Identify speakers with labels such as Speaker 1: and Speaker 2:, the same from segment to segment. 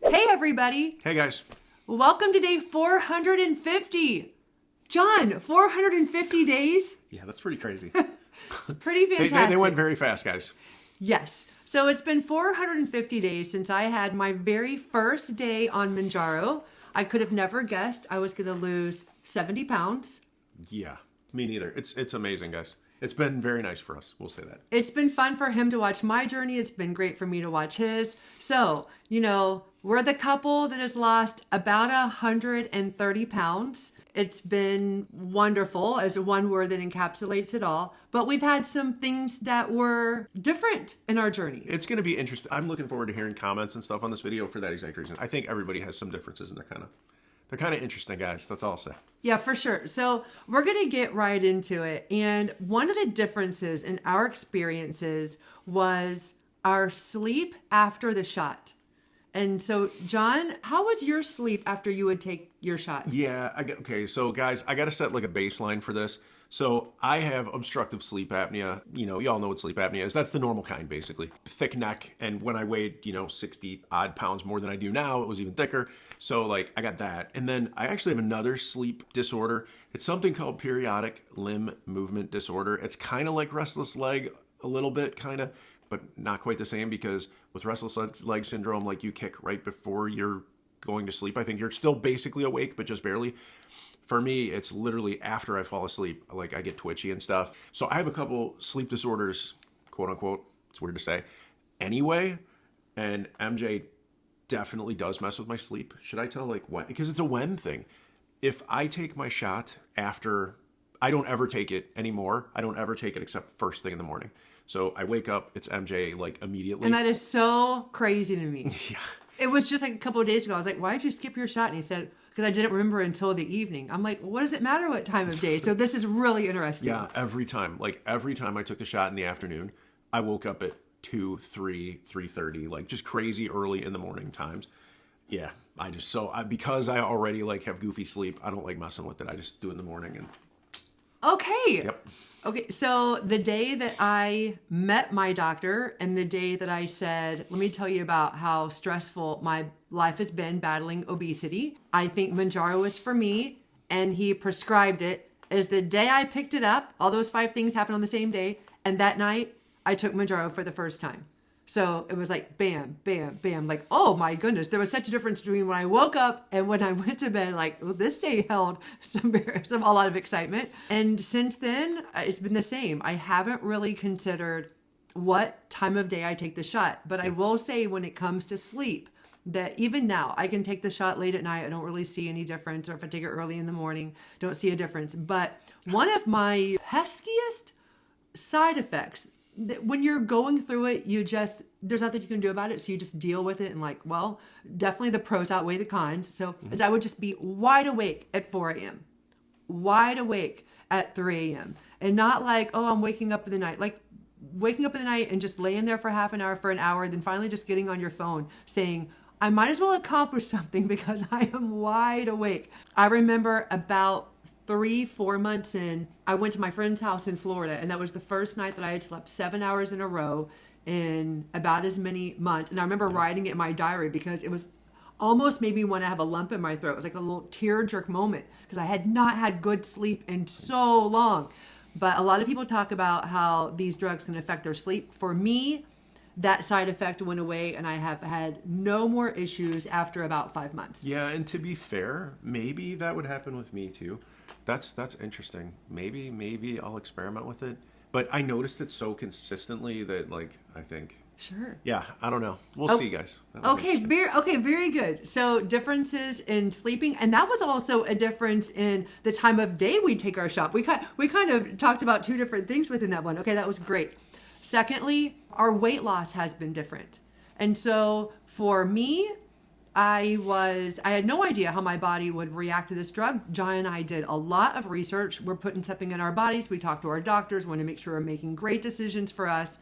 Speaker 1: Hey, everybody.
Speaker 2: Hey, guys.
Speaker 1: Welcome to day 450. John, 450 days?
Speaker 2: Yeah, that's pretty crazy.
Speaker 1: It's pretty fantastic.
Speaker 2: They went very fast, guys.
Speaker 1: Yes. So it's been 450 days since I had my very first day on Mounjaro. I could have never guessed I was going to lose 70 pounds.
Speaker 2: Yeah, me neither. It's amazing, guys. It's been very nice for us. We'll say that.
Speaker 1: It's been fun for him to watch my journey. It's been great for me to watch his. So, we're the couple that has lost about 130 pounds. It's been wonderful as one word that encapsulates it all. But we've had some things that were different in our journey.
Speaker 2: It's going to be interesting. I'm looking forward to hearing comments and stuff on this video for that exact reason. I think everybody has some differences, and they're kind of interesting, guys. That's all I'll say.
Speaker 1: Yeah, for sure. So we're going to get right into it. And one of the differences in our experiences was our sleep after the shot. And so, John, how was your sleep after you would take your shot?
Speaker 2: Yeah, okay. So, guys, I got to set like a baseline for this. So I have obstructive sleep apnea. Y'all know what sleep apnea is. That's the normal kind, basically. Thick neck. And when I weighed, 60 odd pounds more than I do now, it was even thicker. So I got that. And then I actually have another sleep disorder. It's something called periodic limb movement disorder. It's kind of like restless leg a little bit, kind of, but not quite the same, because with restless leg syndrome, you kick right before you're going to sleep. I think you're still basically awake, but just barely. For me, it's literally after I fall asleep, I get twitchy and stuff. So I have a couple sleep disorders, quote unquote, it's weird to say, anyway. And MJ definitely does mess with my sleep. Should I tell when? Because it's a when thing. If I take my shot after, I don't ever take it anymore. I don't ever take it except first thing in the morning. So I wake up, it's MJ immediately.
Speaker 1: And that is so crazy to me.
Speaker 2: Yeah.
Speaker 1: It was just a couple of days ago. I was like, why did you skip your shot? And he said, because I didn't remember until the evening. I'm like, what does it matter what time of day? So this is really interesting.
Speaker 2: Yeah, every time. Every time I took the shot in the afternoon, I woke up at 2, 3, 3:30, just crazy early in the morning times. Yeah, because I already have goofy sleep, I don't like messing with it. I just do it in the morning. And
Speaker 1: okay.
Speaker 2: Yep.
Speaker 1: Okay, so the day that I met my doctor and the day that I said, let me tell you about how stressful my life has been battling obesity, I think Mounjaro is for me, and he prescribed it, is the day I picked it up. All those 5 things happened on the same day, and that night I took Mounjaro for the first time. So it was bam, bam, bam. Oh my goodness, there was such a difference between when I woke up and when I went to bed. This day held a lot of excitement. And since then, it's been the same. I haven't really considered what time of day I take the shot. But I will say when it comes to sleep, that even now, I can take the shot late at night. I don't really see any difference. Or if I take it early in the morning, don't see a difference. But one of my peskiest side effects, when you're going through it, there's nothing you can do about it. So you just deal with it and definitely the pros outweigh the cons. So as I would just be wide awake at 4 a.m., wide awake at 3 a.m. and not I'm waking up in the night, waking up in the night and just laying there for half an hour, for an hour, then finally just getting on your phone saying, I might as well accomplish something because I am wide awake. I remember about 3-4 months in, I went to my friend's house in Florida, and that was the first night that I had slept 7 hours in a row in about as many months. And I remember writing it in my diary because it was almost made me want to have a lump in my throat. It was like a little tear jerk moment because I had not had good sleep in so long. But a lot of people talk about how these drugs can affect their sleep. For me, that side effect went away, and I have had no more issues after about 5 months.
Speaker 2: Yeah, and to be fair, maybe that would happen with me too. That's interesting. Maybe I'll experiment with it. But I noticed it so consistently that I think.
Speaker 1: Sure.
Speaker 2: Yeah, I don't know. We'll see, guys.
Speaker 1: Okay, very good. So differences in sleeping, and that was also a difference in the time of day we take our shot. We kind of talked about 2 different things within that one. Okay, that was great. Secondly, our weight loss has been different. And so for me, I had no idea how my body would react to this drug. John and I did a lot of research. We're putting something in our bodies. We talked to our doctors, want to make sure we're making great decisions for us.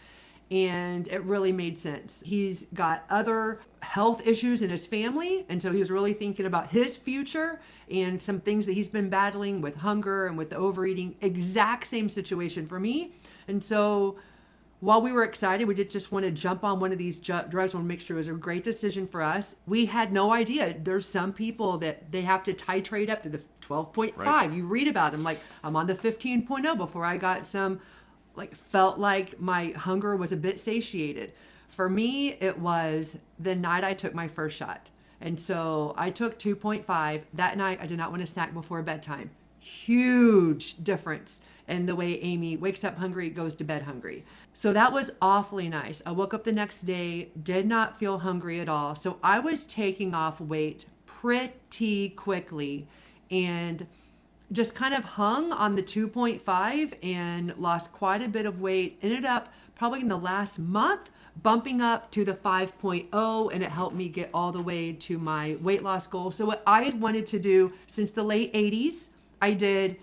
Speaker 1: And it really made sense. He's got other health issues in his family. And so he was really thinking about his future and some things that he's been battling with hunger and with the overeating. Exact same situation for me. And so while we were excited, we did just want to jump on one of these drugs, want to make sure it was a great decision for us. We had no idea. There's some people that they have to titrate up to the 12.5. Right. You read about them. Like, I'm on the 15.0 before I got some, like, felt like my hunger was a bit satiated. For me, it was the night I took my first shot. And so I took 2.5. That night, I did not want to snack before bedtime. Huge difference in the way Amy wakes up hungry, goes to bed hungry. So that was awfully nice. I woke up the next day, did not feel hungry at all. So I was taking off weight pretty quickly and just kind of hung on the 2.5 and lost quite a bit of weight. Ended up probably in the last month bumping up to the 5.0, and it helped me get all the way to my weight loss goal. So what I had wanted to do since the late 80s, I did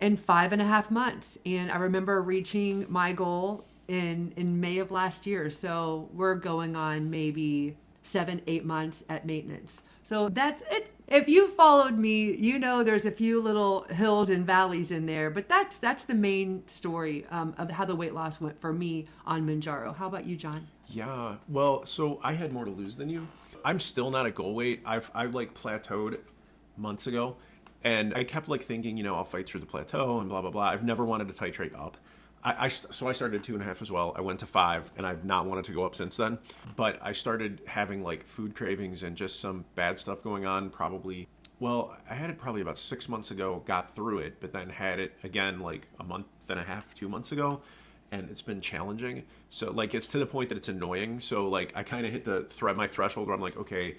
Speaker 1: in 5.5 months. And I remember reaching my goal in May of last year. So we're going on maybe 7-8 months at maintenance. So that's it. If you followed me, you know there's a few little hills and valleys in there, but that's the main story of how the weight loss went for me on Mounjaro. How about you, John?
Speaker 2: Yeah, well, so I had more to lose than you. I'm still not at goal weight. I like plateaued months ago, and I kept like thinking, I'll fight through the plateau and blah blah blah. I've never wanted to titrate up. So I started at 2.5 as well. I went to 5, and I've not wanted to go up since then. But I started having like food cravings and just some bad stuff going on. I had it probably about 6 months ago, got through it, but then had it again like a month and a half, 2 months ago. And it's been challenging. So like, it's to the point that it's annoying. So like, I kind of hit my threshold where I'm like, okay,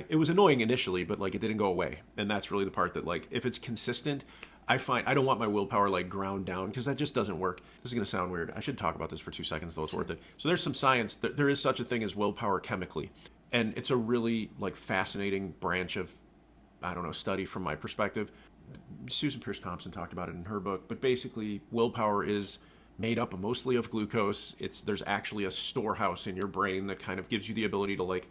Speaker 2: it was annoying initially, but like it didn't go away. And that's really the part that like, if it's consistent, I find I don't want my willpower like ground down, because that just doesn't work. This is going to sound weird. I should talk about this for 2 seconds, though it's worth it. So there's some science that there is such a thing as willpower chemically. And it's a really like fascinating branch of, study from my perspective. Susan Pierce Thompson talked about it in her book, but basically willpower is made up mostly of glucose. There's actually a storehouse in your brain that kind of gives you the ability to like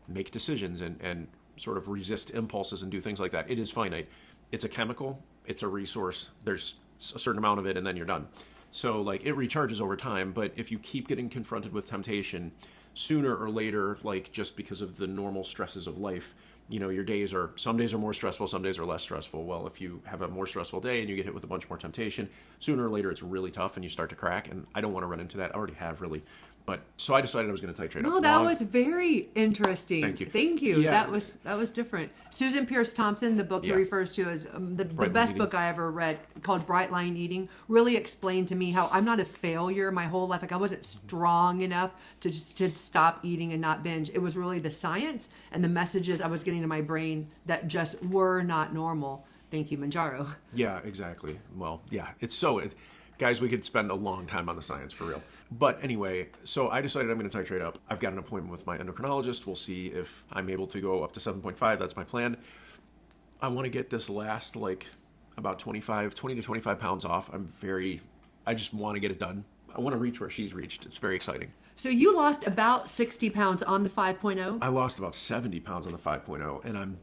Speaker 2: make decisions and sort of resist impulses and do things like that. It is finite. It's a chemical. It's a resource. There's a certain amount of it, and then you're done. So like it recharges over time, but if you keep getting confronted with temptation, sooner or later, like just because of the normal stresses of life, some days are more stressful, some days are less stressful. Well, if you have a more stressful day and you get hit with a bunch more temptation, sooner or later it's really tough and you start to crack. And I don't want to run into that. I already have really. But so I decided I was going to titrate up.
Speaker 1: No, that was very interesting.
Speaker 2: Thank you.
Speaker 1: Yeah. That was different. Susan Pierce Thompson, the book he refers to as the best book I ever read, called Bright Line Eating, really explained to me how I'm not a failure my whole life. Like I wasn't strong enough to stop eating and not binge. It was really the science and the messages I was getting to my brain that just were not normal. Thank you, Mounjaro.
Speaker 2: Yeah, exactly. Well, yeah, guys, we could spend a long time on the science for real. But anyway, so I decided I'm going to titrate up. I've got an appointment with my endocrinologist. We'll see if I'm able to go up to 7.5. That's my plan. I want to get this last, like, about 20 to 25 pounds off. I just want to get it done. I want to reach where she's reached. It's very exciting.
Speaker 1: So you lost about 60 pounds on the 5.0?
Speaker 2: I lost about 70 pounds on the 5.0, and I'm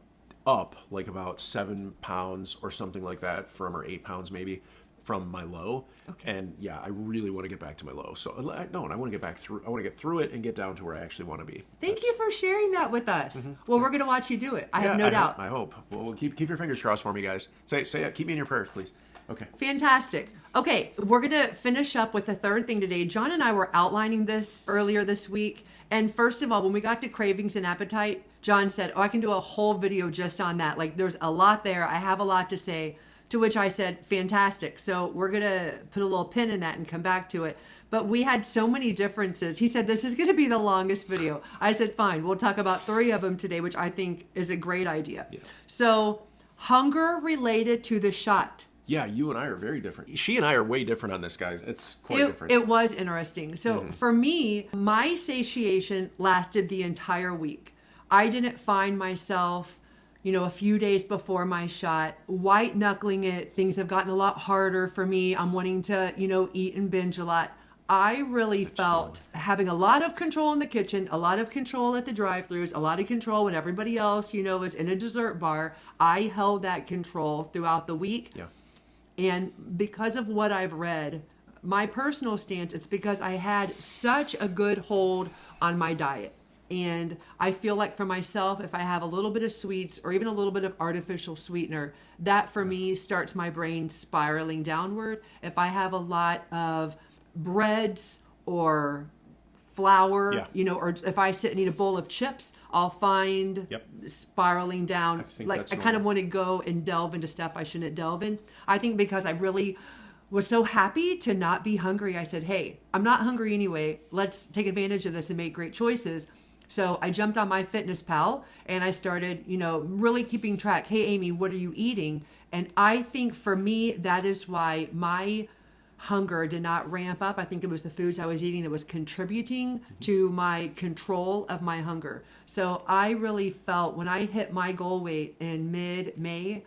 Speaker 2: up like about 7 pounds or something like that or 8 pounds maybe from my low. Okay. And yeah, I really want to get back to my low. So I want to get back through. I want to get through it and get down to where I actually want to be.
Speaker 1: Thank you for sharing that with us. Mm-hmm. Well, we're going to watch you do it. I have no doubt.
Speaker 2: I hope. Well, keep your fingers crossed for me, guys. Say it. Keep me in your prayers, please. Okay.
Speaker 1: Fantastic. Okay, we're going to finish up with the third thing today. John and I were outlining this earlier this week. And first of all, when we got to cravings and appetite, John said, I can do a whole video just on that. Like, there's a lot there. I have a lot to say. To which I said, fantastic. So we're going to put a little pin in that and come back to it. But we had so many differences. He said, this is going to be the longest video. I said, fine, we'll talk about 3 of them today, which I think is a great idea. Yeah. So hunger related to the shot.
Speaker 2: Yeah, you and I are very different. She and I are way different on this, guys. It's quite different.
Speaker 1: It was interesting. So for me, my satiation lasted the entire week. I didn't find myself a few days before my shot, white knuckling it. Things have gotten a lot harder for me. I'm wanting to, eat and binge a lot. I really felt having a lot of control in the kitchen, a lot of control at the drive-thrus, a lot of control when everybody else, was in a dessert bar. I held that control throughout the week.
Speaker 2: Yeah.
Speaker 1: And because of what I've read my personal stance, it's because I had such a good hold on my diet. And I feel like for myself, if I have a little bit of sweets or even a little bit of artificial sweetener, that for me starts my brain spiraling downward. If I have a lot of breads or flour, or if I sit and eat a bowl of chips, I'll find spiraling down. I kind of want to go and delve into stuff I shouldn't delve in. I think because I really was so happy to not be hungry, I said, hey, I'm not hungry anyway. Let's take advantage of this and make great choices. So I jumped on my FitnessPal and I started, really keeping track. Hey, Amy, what are you eating? And I think for me, that is why my hunger did not ramp up. I think it was the foods I was eating that was contributing to my control of my hunger. So I really felt when I hit my goal weight in mid-May,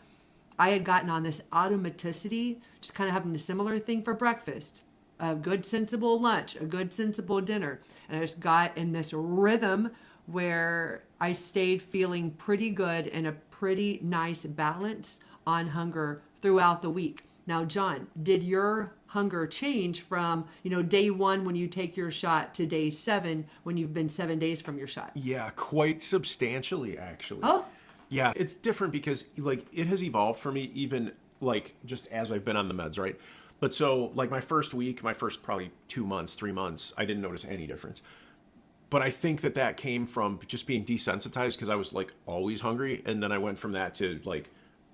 Speaker 1: I had gotten on this automaticity, just kind of having a similar thing for breakfast. A good sensible lunch, a good sensible dinner. And I just got in this rhythm where I stayed feeling pretty good and a pretty nice balance on hunger throughout the week. Now, John, did your hunger change from, day 1 when you take your shot to day 7 when you've been 7 days from your shot?
Speaker 2: Yeah, quite substantially, actually.
Speaker 1: Oh.
Speaker 2: Yeah, it's different because, it has evolved for me even, just as I've been on the meds, right? But so, my first week, my first probably 2 months, 3 months, I didn't notice any difference. But I think that came from just being desensitized because I was, always hungry. And then I went from that to,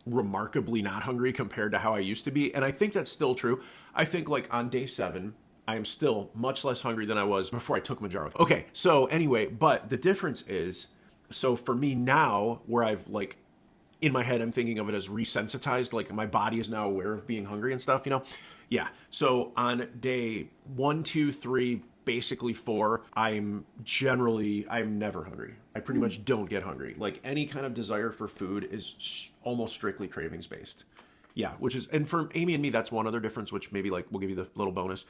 Speaker 2: remarkably not hungry compared to how I used to be. And I think that's still true. I think, on day 7, I am still much less hungry than I was before I took Mounjaro. Okay, so anyway, but the difference is, so for me now, where I've, in my head, I'm thinking of it as resensitized, my body is now aware of being hungry and stuff, Yeah, so on day 1, 2, 3, basically 4, I'm never hungry. I pretty much don't get hungry. Any kind of desire for food is almost strictly cravings based. Yeah, and for Amy and me, that's one other difference, which maybe we'll give you the little bonus.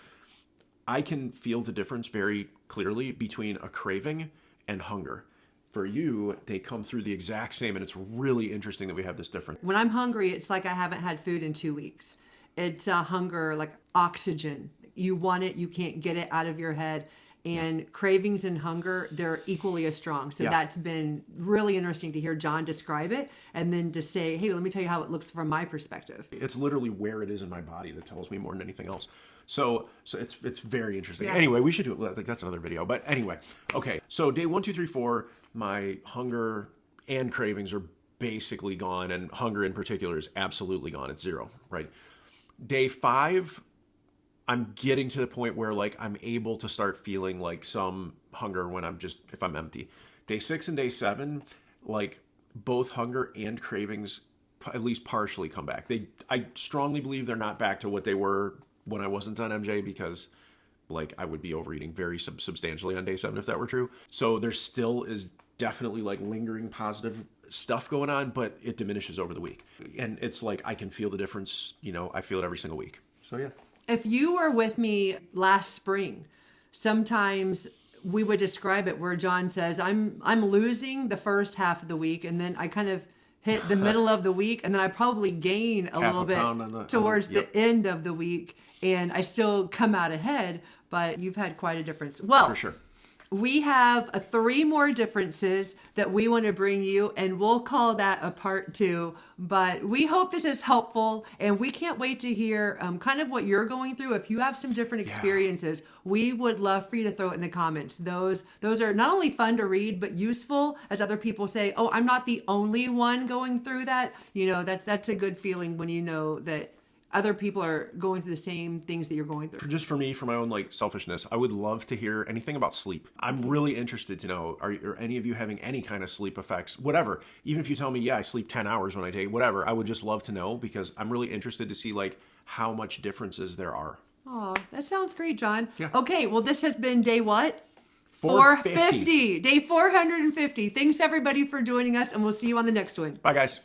Speaker 2: I can feel the difference very clearly between a craving and hunger. For you, they come through the exact same, and it's really interesting that we have this difference.
Speaker 1: When I'm hungry, it's like I haven't had food in 2 weeks. It's a hunger like oxygen. You want it, you can't get it out of your head. And cravings and hunger, they're equally as strong. So that's been really interesting to hear John describe it and then to say, hey, let me tell you how it looks from my perspective.
Speaker 2: It's literally where it is in my body that tells me more than anything else. So it's very interesting. Yeah. Anyway, we should do it. That's another video. But anyway, okay. So day 1, 2, 3, 4, my hunger and cravings are basically gone. And hunger in particular is absolutely gone. It's 0, right? Day 5, I'm getting to the point where I'm able to start feeling some hunger when if I'm empty. Day 6 and day 7, both hunger and cravings at least partially come back. I strongly believe they're not back to what they were when I wasn't on MJ because I would be overeating very substantially on day 7 if that were true. So there still is definitely lingering positive stuff going on, but it diminishes over the week. And it's I can feel the difference, I feel it every single week. So yeah.
Speaker 1: If you were with me last spring, sometimes we would describe it where John says, I'm losing the first half of the week, and then I kind of hit the middle of the week, and then I probably gain a little bit towards the end of the week, and I still come out ahead, but you've had quite a difference. Well,
Speaker 2: for sure.
Speaker 1: We have 3 more differences that we want to bring you, and we'll call that a part 2. But we hope this is helpful, and we can't wait to hear kind of what you're going through. If you have some different experiences, we would love for you to throw it in the comments. Those are not only fun to read, but useful as other people say, oh, I'm not the only one going through that. That's a good feeling when you know that other people are going through the same things that you're going through.
Speaker 2: Just for me, for my own selfishness, I would love to hear anything about sleep. I'm really interested to know, are any of you having any kind of sleep effects? Whatever. Even if you tell me, I sleep 10 hours when I take whatever, I would just love to know because I'm really interested to see how much differences there are.
Speaker 1: Oh, that sounds great, John.
Speaker 2: Yeah.
Speaker 1: Okay, well, this has been day what?
Speaker 2: 450.
Speaker 1: Day 450. Thanks everybody for joining us, and we'll see you on the next one.
Speaker 2: Bye, guys.